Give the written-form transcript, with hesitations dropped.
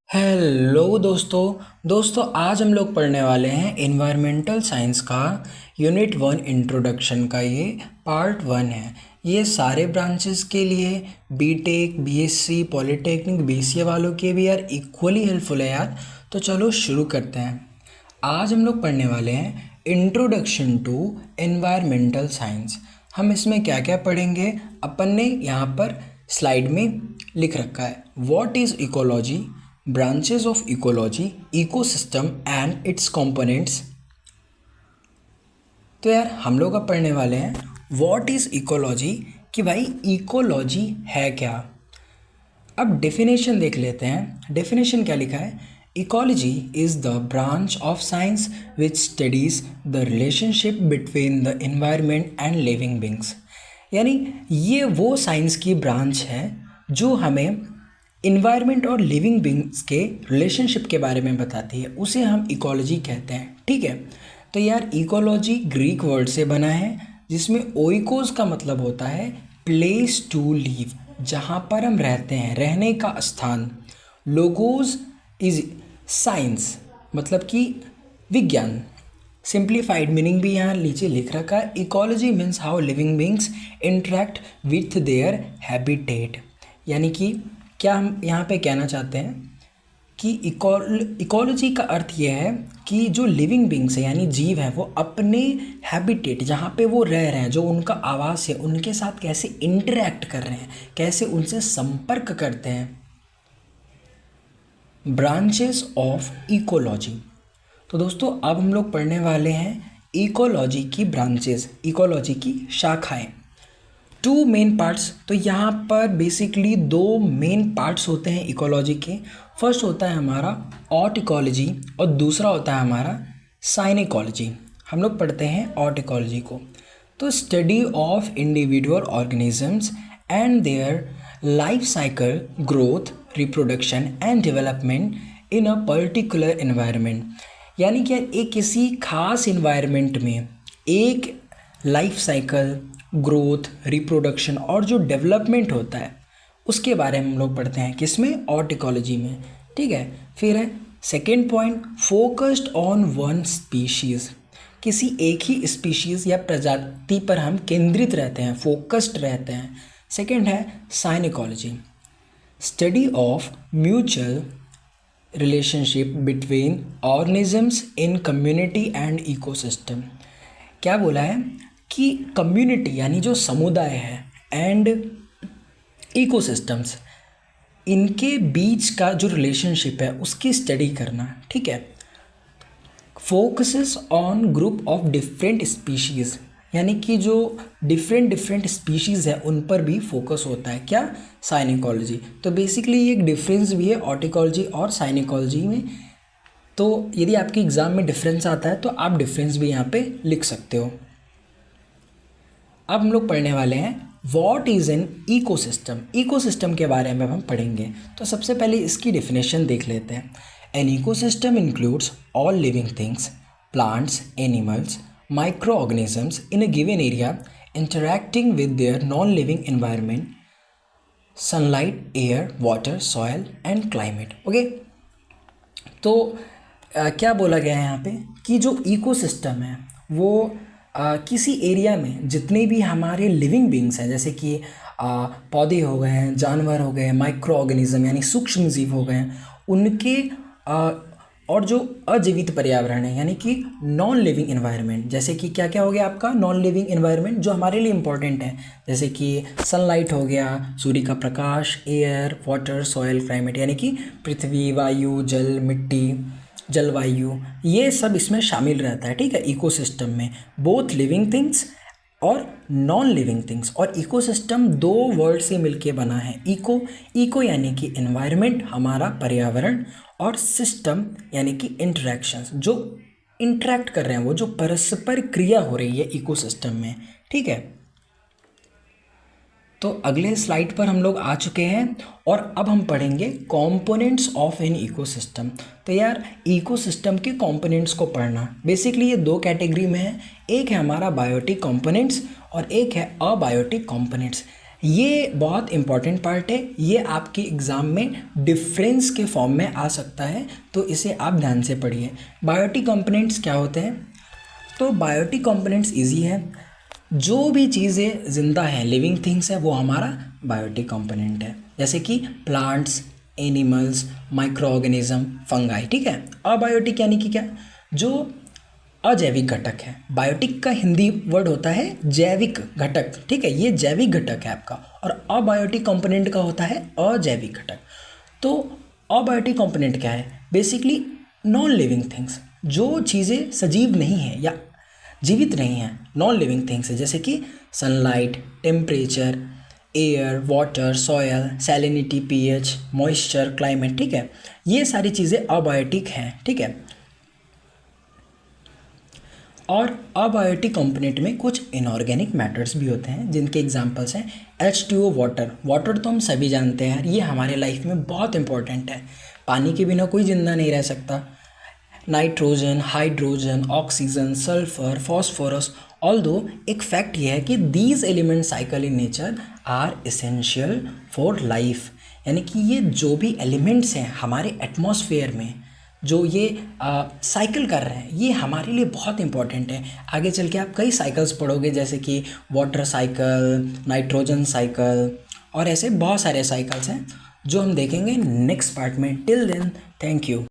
Hello दोस्तों आज हम लोग पढ़ने वाले हैं इन्वायरमेंटल साइंस का यूनिट 1 इंट्रोडक्शन का। ये पार्ट 1 है। ये सारे ब्रांचेस के लिए बीटेक बीएससी पॉलिटेक्निक बीसीए वालों के भी यार इक्वली हेल्पफुल है यार। तो चलो शुरू करते हैं। आज हम लोग पढ़ने वाले हैं इंट्रोडक्शन टू एनवायरमेंटल साइंस। हम इसमें क्या क्या पढ़ेंगे अपन ने यहाँ पर स्लाइड में लिख रखा है। What is ecology, branches of ecology, ecosystem and it's components. तो यार हम लोग अब पढ़ने वाले हैं व्हाट इज़ इकोलॉजी, कि भाई इकोलॉजी है क्या। अब डेफिनेशन देख लेते हैं। डेफिनेशन क्या लिखा है, ecology is the branch of science which studies the relationship between the environment and living beings. यानी ये वो साइंस की ब्रांच है जो हमें इन्वायरमेंट और लिविंग बींग्स के रिलेशनशिप के बारे में बताती है, उसे हम इकोलॉजी कहते हैं। ठीक है, तो यार इकोलॉजी ग्रीक वर्ड से बना है जिसमें ओइकोस का मतलब होता है प्लेस टू लिव, जहाँ पर हम रहते हैं, रहने का स्थान। लोगोस इज साइंस, मतलब कि विज्ञान। सिंप्लीफाइड मीनिंग भी यहाँ नीचे लिख रखा है। Ecology means how living beings interact with their habitat. यानी कि क्या हम यहाँ पे कहना चाहते हैं कि इकोलॉजी का अर्थ यह है कि जो लिविंग बींग्स है यानी जीव है वो अपने हैबिटेट, जहाँ पे वो रह रहे हैं, जो उनका आवास है, उनके साथ कैसे इंटरेक्ट कर रहे हैं, कैसे उनसे संपर्क करते हैं। Branches of ecology. तो दोस्तों अब हम लोग पढ़ने वाले हैं इकोलॉजी की ब्रांचेस, इकोलॉजी की शाखाएं। 2 मेन पार्ट्स। तो यहाँ पर बेसिकली 2 मेन पार्ट्स होते हैं इकोलॉजी के। फर्स्ट होता है हमारा ऑट इकोलॉजी और दूसरा होता है हमारा साइन इकोलॉजी। हम लोग पढ़ते हैं ऑट इकोलॉजी को। तो study of individual organisms and their life cycle, growth, reproduction and development in a particular environment. यानी कि एक किसी खास इन्वायरमेंट में एक लाइफ साइकिल, ग्रोथ, रिप्रोडक्शन और जो डेवलपमेंट होता है उसके बारे में हम लोग पढ़ते हैं। किसमें? ऑट इकोलॉजी में। ठीक है, फिर है second point, focused on one species. किसी एक ही स्पीशीज़ या प्रजाति पर हम केंद्रित रहते हैं, फोकस्ड रहते हैं। सेकेंड है synecology, study of mutual relationship between organisms in community and ecosystem. क्या बोला है कि कम्युनिटी यानी जो समुदाय है एंड इकोसिस्टम्स, इनके बीच का जो रिलेशनशिप है उसकी स्टडी करना। ठीक है, focuses on group of different species, यानी कि जो डिफरेंट स्पीशीज़ है उन पर भी फोकस होता है। क्या? Synecology. तो बेसिकली एक डिफरेंस भी है ऑट इकोलॉजी और साइन इकोलॉजी में। तो यदि आपके एग्ज़ाम में डिफरेंस आता है तो आप डिफरेंस भी यहाँ पे लिख सकते हो। अब हम लोग पढ़ने वाले हैं what is an ecosystem. Ecosystem के बारे में हम पढ़ेंगे। तो सबसे पहले इसकी डेफिनेशन देख लेते हैं। An ecosystem includes all living things, plants, animals, micro organisms in a given area interacting with their non living environment, sunlight, air, water, soil and climate. Okay, तो क्या बोला गया है यहाँ पे कि जो इकोसिस्टम है वो किसी एरिया में जितने भी हमारे लिविंग बींग्स हैं, जैसे कि पौधे हो गए हैं, जानवर हो गए, माइक्रो ऑर्गेनिज्म यानी सूक्ष्म जीव हो गए हैं, उनके और जो अजीवित पर्यावरण है यानी कि नॉन लिविंग एनवायरनमेंट, जैसे कि क्या क्या हो गया आपका नॉन लिविंग एनवायरनमेंट जो हमारे लिए इम्पॉर्टेंट है, जैसे कि सनलाइट हो गया, सूर्य का प्रकाश, एयर, वाटर, सॉयल, क्लाइमेट यानी कि पृथ्वी, वायु, जल, मिट्टी, जलवायु, ये सब इसमें शामिल रहता है। ठीक है, इकोसिस्टम में बोथ लिविंग थिंग्स और नॉन लिविंग थिंग्स। और इकोसिस्टम 2 वर्ड से मिलके बना है। इको यानी कि एनवायरनमेंट, हमारा पर्यावरण, और सिस्टम यानी कि इंटरेक्शंस, जो इंटरेक्ट कर रहे हैं, वो जो परस्पर क्रिया हो रही है इकोसिस्टम में। ठीक है, तो अगले स्लाइड पर हम लोग आ चुके हैं और अब हम पढ़ेंगे कंपोनेंट्स ऑफ एन इकोसिस्टम। तो यार इकोसिस्टम के कंपोनेंट्स को पढ़ना बेसिकली ये 2 कैटेगरी में है। एक है हमारा बायोटिक कंपोनेंट्स और एक है अबायोटिक कंपोनेंट्स। ये बहुत इंपॉर्टेंट पार्ट है, ये आपके एग्ज़ाम में डिफरेंस के फॉर्म में आ सकता है, तो इसे आप ध्यान से पढ़िए। बायोटिक कंपोनेंट्स क्या होते हैं? तो बायोटिक कंपोनेंट्स इजी है, जो भी चीज़ें जिंदा है, लिविंग थिंग्स है, वो हमारा बायोटिक कंपोनेंट है, जैसे कि plants, animals, micro organism, fungi, ठीक है। अबायोटिक यानी कि क्या? जो अजैविक घटक है। बायोटिक का हिंदी वर्ड होता है जैविक घटक, ठीक है, ये जैविक घटक है आपका। और अबायोटिक कंपोनेंट का होता है अजैविक घटक। तो अबायोटिक कंपोनेंट क्या है? बेसिकली नॉन लिविंग थिंग्स, जो चीज़ें सजीव नहीं है या जीवित नहीं है, नॉन लिविंग थिंग्स है, जैसे कि sunlight, temperature, air, water, soil, salinity, pH, moisture, climate, ठीक है, ये सारी चीज़ें अबायोटिक हैं, ठीक है। और अबायोटिक कंपोनेंट में कुछ इनऑर्गेनिक मैटर्स भी होते हैं, जिनके एग्जांपल्स हैं H2O वाटर। वाटर तो हम सभी जानते हैं, ये हमारे लाइफ में बहुत इंपॉर्टेंट है, पानी के बिना कोई जिंदा नहीं रह सकता। Nitrogen, hydrogen, oxygen, sulphur, phosphorus. Although एक फैक्ट ये है कि these element cycle in nature are essential for life, यानी कि ये जो भी एलिमेंट्स हैं हमारे एटमॉस्फेयर में, जो ये साइकिल कर रहे हैं, ये हमारे लिए बहुत इंपॉर्टेंट है। आगे चल के आप कई साइकिल्स पढ़ोगे, जैसे कि वाटर साइकिल, नाइट्रोजन साइकिल, और ऐसे बहुत सारे साइकिल्स हैं जो हम देखेंगे नेक्स्ट पार्ट में। Till then, thank you.